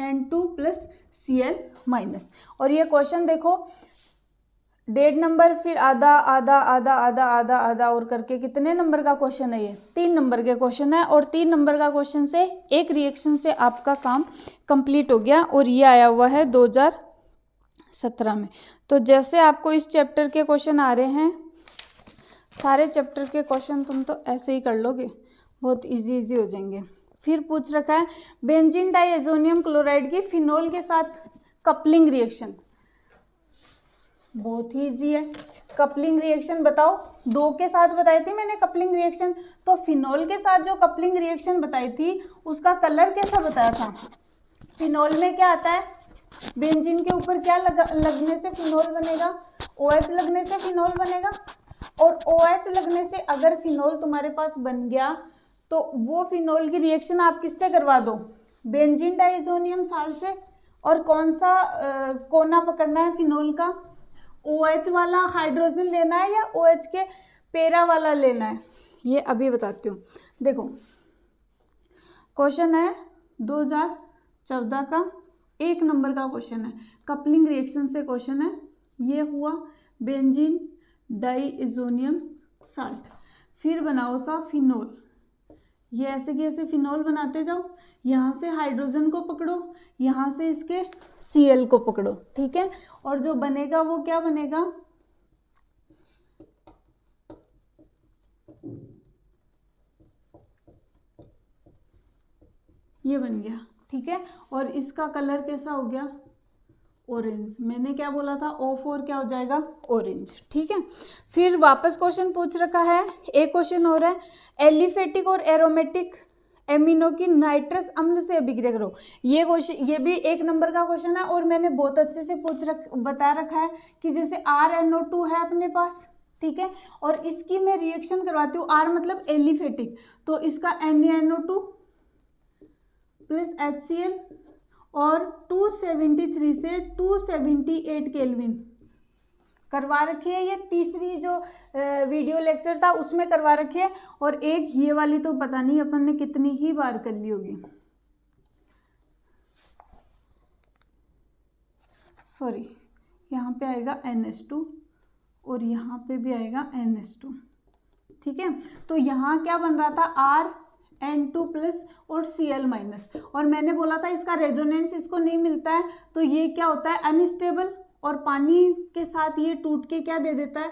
N2 प्लस Cl माइनस। और ये क्वेश्चन देखो, 1.5 नंबर, फिर आधा आधा आधा आधा आधा आधा और करके कितने नंबर का क्वेश्चन है, ये 3 नंबर के क्वेश्चन है, और 3 नंबर का क्वेश्चन से एक रिएक्शन से आपका काम कंप्लीट हो गया, और ये आया हुआ है 2017 में। तो जैसे आपको इस चैप्टर के क्वेश्चन आ रहे हैं, सारे चैप्टर के क्वेश्चन तुम तो ऐसे ही कर लोगे, बहुत इजी हो जाएंगे। फिर पूछ रखा है बेंजीन डाईएजोनियम क्लोराइड की फिनोल के साथ कपलिंग रिएक्शन, बहुत ही ईजी है। कपलिंग रिएक्शन बताओ, 2 के साथ बताई थी मैंने कपलिंग रिएक्शन, तो फिनोल के साथ जो कपलिंग रिएक्शन बताई थी उसका कलर कैसा बताया था, फिनोल में क्या आता है, बेंजीन के ऊपर क्या लगने से फिनोल बनेगा, OH लगने से फिनोल बनेगा, और OH लगने से अगर फिनोल तुम्हारे पास बन गया तो वो फिनोल की रिएक्शन आप किससे करवा दो, बेंजीन डाइजोनियम साल्ट से। और कौन सा कोना पकड़ना है फिनोल का, OH वाला हाइड्रोजन लेना है या OH के पेरा वाला लेना है, ये अभी बताती हूँ। देखो क्वेश्चन है 2014 का 1 नंबर का क्वेश्चन है, कपलिंग रिएक्शन से क्वेश्चन है। ये हुआ बेंजीन डाइजोनियम साल्ट, फिर बनाओ सा फिनोल। ये ऐसे कि ऐसे फिनोल बनाते जाओ, यहाँ से हाइड्रोजन को पकड़ो, यहाँ से इसके Cl को पकड़ो, ठीक है। और जो बनेगा वो क्या बनेगा, ये बन गया, ठीक है। और इसका कलर कैसा हो गया, ऑरेंज। मैंने क्या बोला था, O4 क्या हो जाएगा, ऑरेंज, ठीक है। फिर वापस क्वेश्चन पूछ रखा है, एक क्वेश्चन हो रहा है, एलिफेटिक और एरोमेटिक एमिनो की नाइट्रस अम्ल से अभिक्रिया करो। ये क्वेश्चन, ये भी 1 नंबर का क्वेश्चन है और मैंने बहुत अच्छे से बता रखा है कि जैसे RNO2 है अपने पास, ठीक है, और इसकी मैं रिएक्शन करवाती हूँ। R मतलब एलिफेटिक, तो इसका NaNO2 प्लस HCl और 273 से 278 केल्विन करवा रखी है। ये तीसरी जो वीडियो लेक्चर था उसमें करवा रखी है। और एक ये वाली तो पता नहीं अपन ने कितनी ही बार कर ली होगी, सॉरी, यहाँ पे आएगा NH2 और यहाँ पे भी आएगा NH2, ठीक है। तो यहाँ क्या बन रहा था, RN2 प्लस और Cl माइनस, और मैंने बोला था इसका रेजोनेंस इसको नहीं मिलता है, तो ये क्या होता है, अनस्टेबल, और पानी के साथ ये टूट के क्या दे देता है,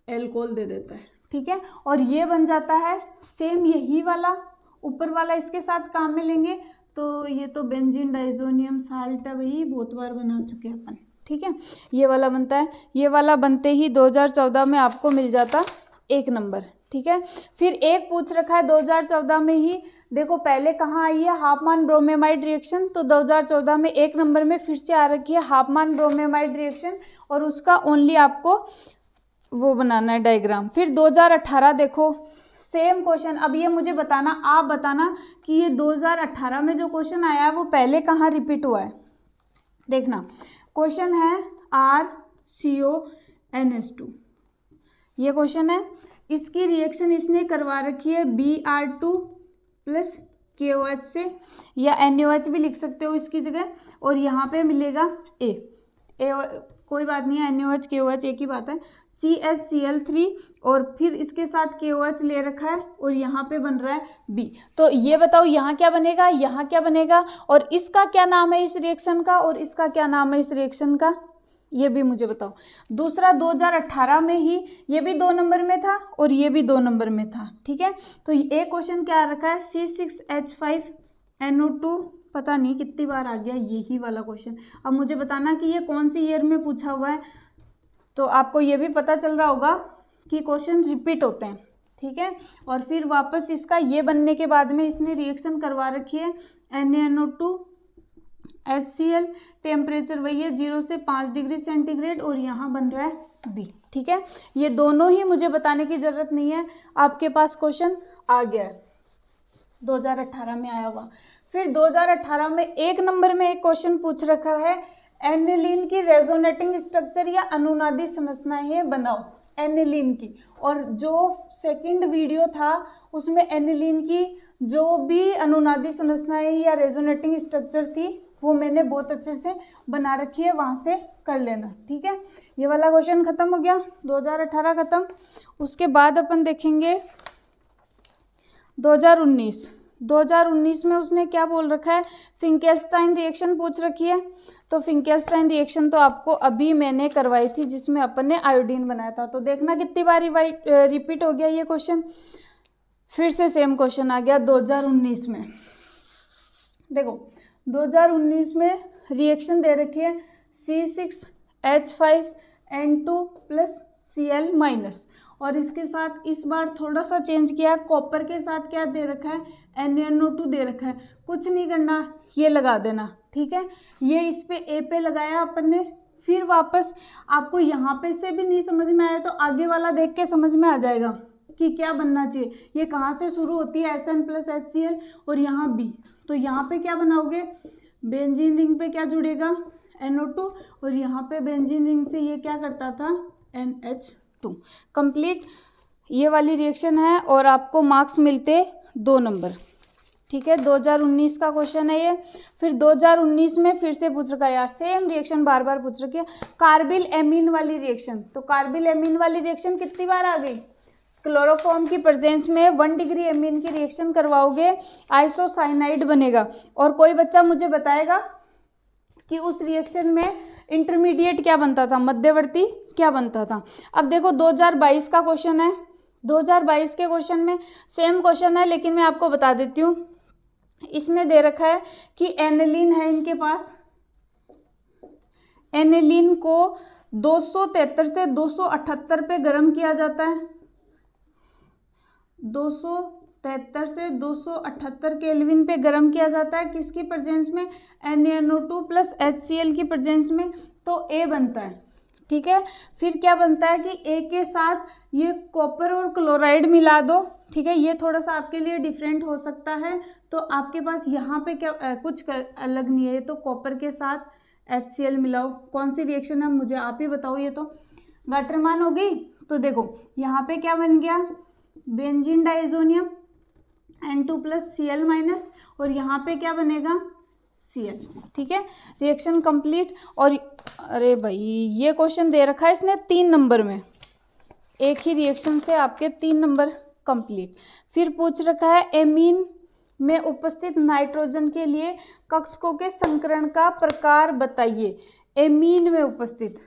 एल्कोहल दे देता है, ठीक है। और ये बन जाता है सेम यही वाला, ऊपर वाला इसके साथ काम में लेंगे तो ये तो बेंजीन डाइजोनियम साल्ट है, वही बहुत बार बना चुके हैं अपन, ठीक है। ये वाला बनता है, ये वाला बनते ही 2014 में आपको मिल जाता 1 नंबर, ठीक है। फिर एक पूछ रखा है 2014 में ही, देखो पहले कहाँ आई है, हाफमान ब्रोमेमाइड रिएक्शन, तो 2014 में 1 नंबर में फिर से आ रखी है हाफमान ब्रोमेमाइड रिएक्शन, और उसका ओनली आपको वो बनाना है डायग्राम। फिर 2018 देखो सेम क्वेश्चन। अब ये मुझे बताना, आप बताना कि ये 2018 में जो क्वेश्चन आया है वो पहले कहाँ रिपीट हुआ है। देखना क्वेश्चन है RCONH2, ये क्वेश्चन है, इसकी रिएक्शन इसने करवा रखी है Br2 प्लस KOH से, या NaOH भी लिख सकते हो इसकी जगह, और यहाँ पे मिलेगा A कोई बात नहीं है, NaOH KOH एक ही बात है, CHCl3, और फिर इसके साथ KOH ले रखा है और यहाँ पे बन रहा है B। तो ये बताओ यहाँ क्या बनेगा, यहाँ क्या बनेगा, और इसका क्या नाम है इस रिएक्शन का, और इसका क्या नाम है इस रिएक्शन का, ये भी मुझे बताओ। दूसरा 2018 में ही, ये भी 2 नंबर में था और ये भी 2 नंबर में था, ठीक है। तो एक क्वेश्चन क्या रखा है, C6H5NO2, पता नहीं कितनी बार आ गया यही वाला क्वेश्चन। अब मुझे बताना कि ये कौन सी ईयर में पूछा हुआ है, तो आपको ये भी पता चल रहा होगा कि क्वेश्चन रिपीट होते हैं, ठीक है। और फिर वापस इसका ये बनने के बाद में इसने रिएक्शन करवा रखी है NaNO2 HCl, टेम्परेचर वही है 0 से 5 डिग्री सेंटीग्रेड, और यहाँ बन रहा है B, ठीक है। ये दोनों ही मुझे बताने की जरूरत नहीं है, आपके पास क्वेश्चन आ गया है 2018 में आया हुआ। फिर 2018 में 1 नंबर में एक क्वेश्चन पूछ रखा है, एनिलीन की रेजोनेटिंग स्ट्रक्चर या अनुनादी संरचनाएं बनाओ, एनिलीन की। और जो सेकंड वीडियो था उसमें एनिलीन की जो भी अनुनादी संरचनाएं या रेजोनेटिंग स्ट्रक्चर थी वो मैंने बहुत अच्छे से बना रखी है, वहां से कर लेना, ठीक है। ये वाला क्वेश्चन खत्म हो गया, 2018 खत्म। उसके बाद अपन देखेंगे 2019 में उसने क्या बोल रखा है, फिंकेल्स्टाइन रिएक्शन पूछ रखी है। तो फिंकेल्स्टाइन रिएक्शन तो आपको अभी मैंने करवाई थी जिसमें अपन ने आयोडीन बनाया था, तो देखना कितनी बार रिपीट हो गया ये क्वेश्चन। फिर से सेम क्वेश्चन आ गया 2019 में। देखो 2019 में रिएक्शन दे रखी है C6H5N2 प्लस Cl माइनस, और इसके साथ इस बार थोड़ा सा चेंज किया, कॉपर के साथ क्या दे रखा है, NaNO2 दे रखा है। कुछ नहीं करना, ये लगा देना, ठीक है। ये इस पे A पे लगाया अपन ने, फिर वापस आपको यहाँ पे से भी नहीं समझ में आया तो आगे वाला देख के समझ में आ जाएगा कि क्या बनना चाहिए। ये कहाँ से शुरू होती है, SN + HCl, और यहाँ B, तो यहाँ पे क्या बनाओगे, बेंजीन रिंग पे क्या जुड़ेगा, NO2, और यहाँ पे बेंजीन रिंग से ये क्या करता था, NH2। कंप्लीट ये वाली रिएक्शन है और आपको मार्क्स मिलते 2 नंबर। ठीक है, 2019 का क्वेश्चन है ये। फिर 2019 में फिर से पूछ रखा है यार, सेम रिएक्शन बार बार पूछ रखी है, कार्बिल एमीन वाली रिएक्शन। तो कार्बिल एमीन वाली रिएक्शन कितनी बार आ गई, क्लोरोफॉर्म की प्रेजेंस में 1 डिग्री एमीन की रिएक्शन करवाओगे, आइसोसाइनाइड बनेगा। और कोई बच्चा मुझे बताएगा कि उस रिएक्शन में इंटरमीडिएट क्या बनता था, मध्यवर्ती क्या बनता था। अब देखो 2022 का क्वेश्चन है, 2022 के क्वेश्चन में सेम क्वेश्चन है, लेकिन मैं आपको बता देती हूँ। इसने दे रखा है कि एनिलीन है इनके पास, एनिलीन को 273 से 278 पे गर्म किया जाता है, 273 से 278 केल्विन पे गर्म किया जाता है, किसकी प्रेजेंस में, NaNO2 + HCl की प्रेजेंस में, तो A बनता है। ठीक है, फिर क्या बनता है कि A के साथ ये कॉपर और क्लोराइड मिला दो। ठीक है, ये थोड़ा सा आपके लिए डिफरेंट हो सकता है, तो आपके पास यहाँ पे क्या कुछ अलग नहीं है, तो कॉपर के साथ HCl मिलाओ। कौन सी रिएक्शन है मुझे आप ही बताओ, ये तो गाटरमान होगी। तो देखो यहाँ पे क्या बन गया, बेंजीन डाइजोनियम N2 + Cl-, और यहाँ पे क्या बनेगा, Cl। ठीक है, रिएक्शन कंप्लीट। और अरे भाई ये क्वेश्चन दे रखा है इसने 3 नंबर में, एक ही रिएक्शन से आपके 3 नंबर कंप्लीट। फिर पूछ रखा है एमीन में उपस्थित नाइट्रोजन के लिए कक्षकों के संकरण का प्रकार बताइए। एमीन में उपस्थित,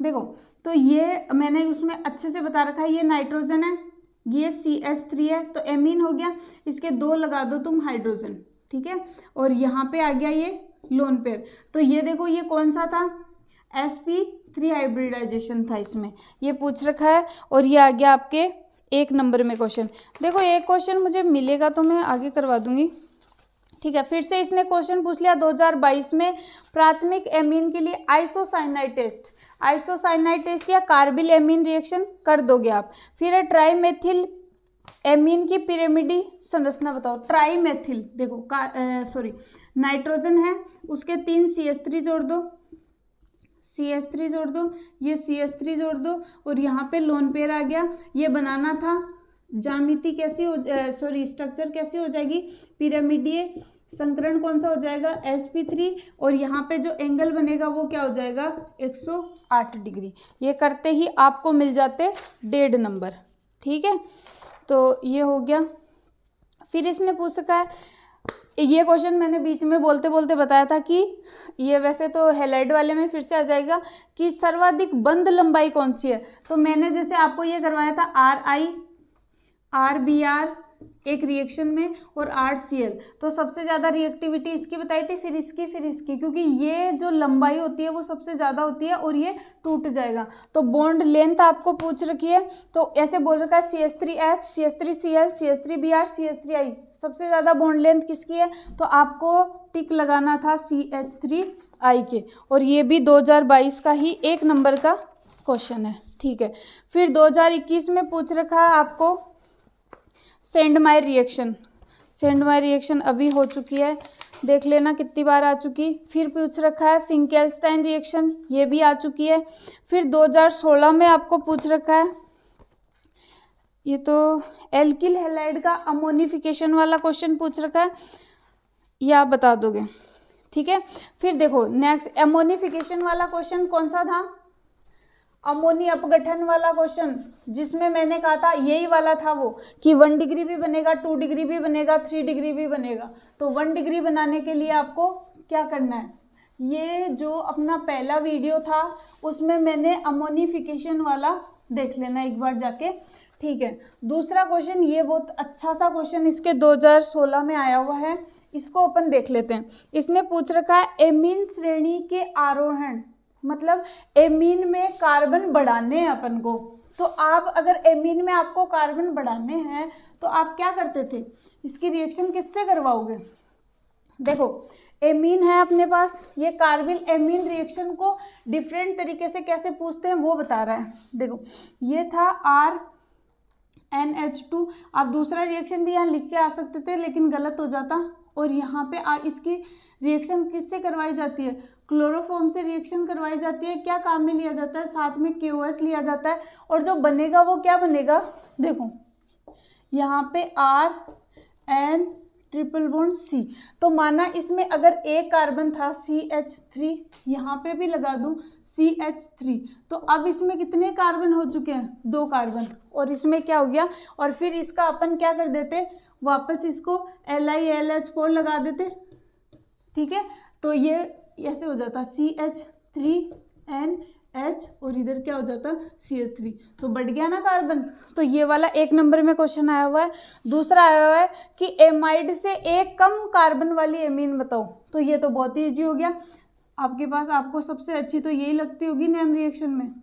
देखो तो ये मैंने उसमें अच्छे से बता रखा है, ये नाइट्रोजन है, ये CH3 है, तो एमीन हो गया, इसके 2 लगा दो तुम हाइड्रोजन। ठीक है, और यहाँ पे आ गया ये लोन पेयर। तो ये देखो ये कौन सा था, sp3 हाइब्रिडाइजेशन था इसमें, ये पूछ रखा है। और ये आ गया आपके 1 नंबर में क्वेश्चन। देखो एक क्वेश्चन मुझे मिलेगा तो मैं आगे करवा दूंगी। ठीक है, फिर से इसने क्वेश्चन पूछ लिया 2022 में, प्राथमिक एमीन के लिए आइसोसाइनाइड टेस्ट, आइसोसाइनाइड टेस्ट या कार्बिल एमीन रिएक्शन कर दोगे आप। फिर है ट्राईमेथिल एमीन की पिरिमिडी संरचना बताओ। ट्राईमेथिल देखो नाइट्रोजन है, उसके 3 CH3 जोड़ दो, CH3 जोड़ दो, ये CH3 जोड़ दो, और यहाँ पे लोन पेयर आ गया। ये बनाना था, ज्यामिति कैसी हो स्ट्रक्चर कैसी हो जाएगी, पिरामिडीय। संकरण कौन सा हो जाएगा, sp3, और यहाँ पे जो एंगल बनेगा वो क्या हो जाएगा, 108 डिग्री। ये करते ही आपको मिल जाते 1.5 नंबर। ठीक है, तो ये हो गया। फिर इसने पूछ सका है, ये क्वेश्चन मैंने बीच में बोलते बोलते बताया था कि ये वैसे तो हैलाइड वाले में फिर से आ जाएगा कि सर्वाधिक बंद लंबाई कौन सी है। तो मैंने जैसे आपको ये करवाया था RI RBr एक रिएक्शन में और RCl, तो सबसे ज़्यादा रिएक्टिविटी इसकी बताई थी, फिर इसकी, फिर इसकी, क्योंकि ये जो लंबाई होती है वो सबसे ज़्यादा होती है और ये टूट जाएगा। तो बॉन्ड लेंथ आपको पूछ रखी है, तो ऐसे बोल रखा है CH3F CH3Cl CH3Br CH3I, सबसे ज़्यादा बॉन्ड लेंथ किसकी है, तो आपको टिक लगाना था CH3I के। और ये भी 2022 का ही 1 नंबर का क्वेश्चन है। ठीक है, फिर 2021 में पूछ रखा है आपको सेंडमायर रिएक्शन। सेंडमायर रिएक्शन अभी हो चुकी है, देख लेना कितनी बार आ चुकी। फिर पूछ रखा है फिंकेल्स्टाइन रिएक्शन, ये भी आ चुकी है। फिर 2016 में आपको पूछ रखा है, ये तो एल्किल हैलाइड का अमोनिफिकेशन वाला क्वेश्चन पूछ रखा है, ये आप बता दोगे। ठीक है, फिर देखो नेक्स्ट अमोनिफिकेशन वाला क्वेश्चन कौन सा था, अमोनी अपगठन वाला क्वेश्चन, जिसमें मैंने कहा था यही वाला था वो कि 1 डिग्री भी बनेगा, 2 डिग्री भी बनेगा, 3 डिग्री भी बनेगा। तो 1 डिग्री बनाने के लिए आपको क्या करना है, ये जो अपना पहला वीडियो था उसमें मैंने अमोनिफिकेशन वाला देख लेना एक बार जाके। ठीक है, दूसरा क्वेश्चन ये बहुत अच्छा सा क्वेश्चन इसके 2016 में आया हुआ है, इसको अपन देख लेते हैं। इसने पूछ रखा है एमीन श्रेणी के आरोहण, मतलब एमीन में कार्बन बढ़ाने हैं अपन को। तो आप अगर एमीन में आपको कार्बन बढ़ाने हैं तो आप क्या करते थे, इसकी रिएक्शन किससे करवाओगे। देखो एमीन है अपने पास, ये कार्बिल एमीन रिएक्शन को डिफरेंट तरीके से कैसे पूछते हैं वो बता रहा है। देखो ये था RNH2, आप दूसरा रिएक्शन भी यहाँ लिख के आ सकते थे लेकिन गलत हो जाता, और यहाँ पे इसकी रिएक्शन किससे करवाई जाती है, क्लोरोफॉर्म से रिएक्शन करवाई जाती है। क्या काम में लिया जाता है, साथ में KOS लिया जाता है, और जो बनेगा वो क्या बनेगा, देखो यहाँ पे RN ट्रिपल बॉन्ड C, तो माना इसमें अगर एक कार्बन था CH3, यहाँ पे भी लगा दूं CH3, तो अब इसमें कितने कार्बन हो चुके हैं, 2 कार्बन, और इसमें क्या हो गया, और फिर इसका अपन क्या कर देते, वापस इसको LiLH4 लगा देते, ठीक है। तो ये ऐसे हो जाता CH3NH, और इधर क्या हो जाता CH3, तो बढ़ गया ना कार्बन। तो ये वाला 1 नंबर में क्वेश्चन आया हुआ है। दूसरा आया हुआ है कि एमाइड से एक कम कार्बन वाली एमीन बताओ, तो ये तो बहुत ही ईजी हो गया आपके पास, आपको सबसे अच्छी तो यही लगती होगी नेम रिएक्शन में,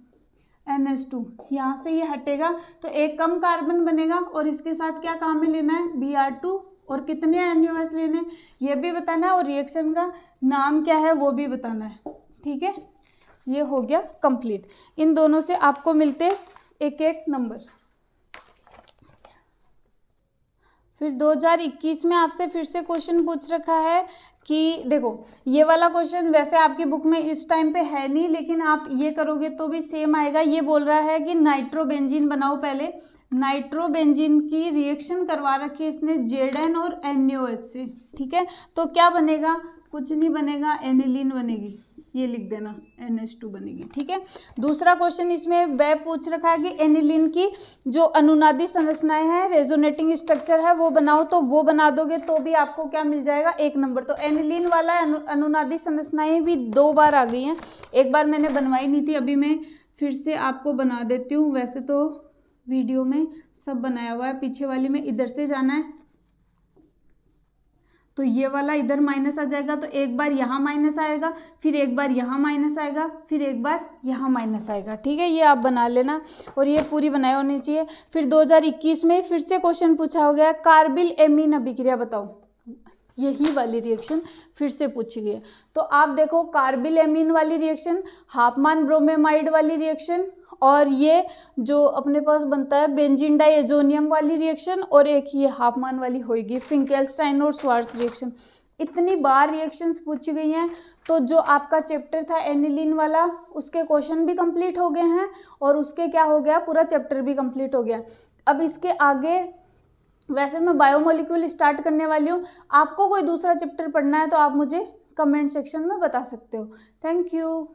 NH2, यहाँ से ये हटेगा तो एक कम कार्बन बनेगा, और इसके साथ क्या काम में लेना है, Br2, और कितने NOS लेने ये भी बताना है, और रिएक्शन का नाम क्या है वो भी बताना है, ठीक है। ये हो गया कंप्लीट। इन दोनों से आपको मिलते 1-1 नंबर। फिर 2021 में आपसे फिर से क्वेश्चन पूछ रखा है कि देखो ये वाला क्वेश्चन वैसे आपकी बुक में इस टाइम पे है नहीं, लेकिन आप ये करोगे तो भी सेम आएगा। ये बोल रहा है कि नाइट्रोबेंजीन बनाओ, पहले नाइट्रोबेंजीन की रिएक्शन करवा रखी है इसने Zn और NaOH से, ठीक है। तो क्या बनेगा, कुछ नहीं बनेगा, एनिलीन बनेगी, ये लिख देना, NH2 बनेगी, ठीक है। दूसरा क्वेश्चन इसमें वह पूछ रखा है कि एनिलीन की जो अनुनादी संरचनाएं हैं, रेजोनेटिंग स्ट्रक्चर है, वो बनाओ, तो वो बना दोगे तो भी आपको क्या मिल जाएगा, 1 नंबर। तो एनिलीन वाला अनुनादी संरचनाएं भी 2 बार आ गई हैं, एक बार मैंने बनवाई नहीं थी, अभी मैं फिर से आपको बना देती हूँ। वैसे तो वीडियो में सब बनाया हुआ है, पीछे वाली में इधर से जाना है, तो ये वाला इधर माइनस आ जाएगा, तो एक बार यहाँ माइनस आएगा, फिर एक बार यहाँ माइनस आएगा, फिर एक बार यहाँ माइनस आएगा, ठीक है। ये आप बना लेना, और ये पूरी बनाई होनी चाहिए। फिर 2021 में फिर से क्वेश्चन पूछा हो गया, कार्बिल एमीन अभिक्रिया बताओ, यही वाली रिएक्शन फिर से पूछी गई है। तो आप देखो कार्बिल एमीन वाली रिएक्शन, हाफमान ब्रोमेमाइड वाली रिएक्शन, और ये जो अपने पास बनता है बेंजीन डाइएजोनियम वाली रिएक्शन, और एक ये हाफमान वाली होगी फिंकेल्स्टाइन और स्वार्ट्ज रिएक्शन। इतनी बार रिएक्शंस पूछी गई हैं, तो जो आपका चैप्टर था एनिलीन वाला, उसके क्वेश्चन भी कंप्लीट हो गए हैं, और उसके क्या हो गया, पूरा चैप्टर भी कंप्लीट हो गया। अब इसके आगे वैसे मैं बायोमोलिक्यूल स्टार्ट करने वाली हूँ, आपको कोई दूसरा चैप्टर पढ़ना है तो आप मुझे कमेंट सेक्शन में बता सकते हो। Thank you.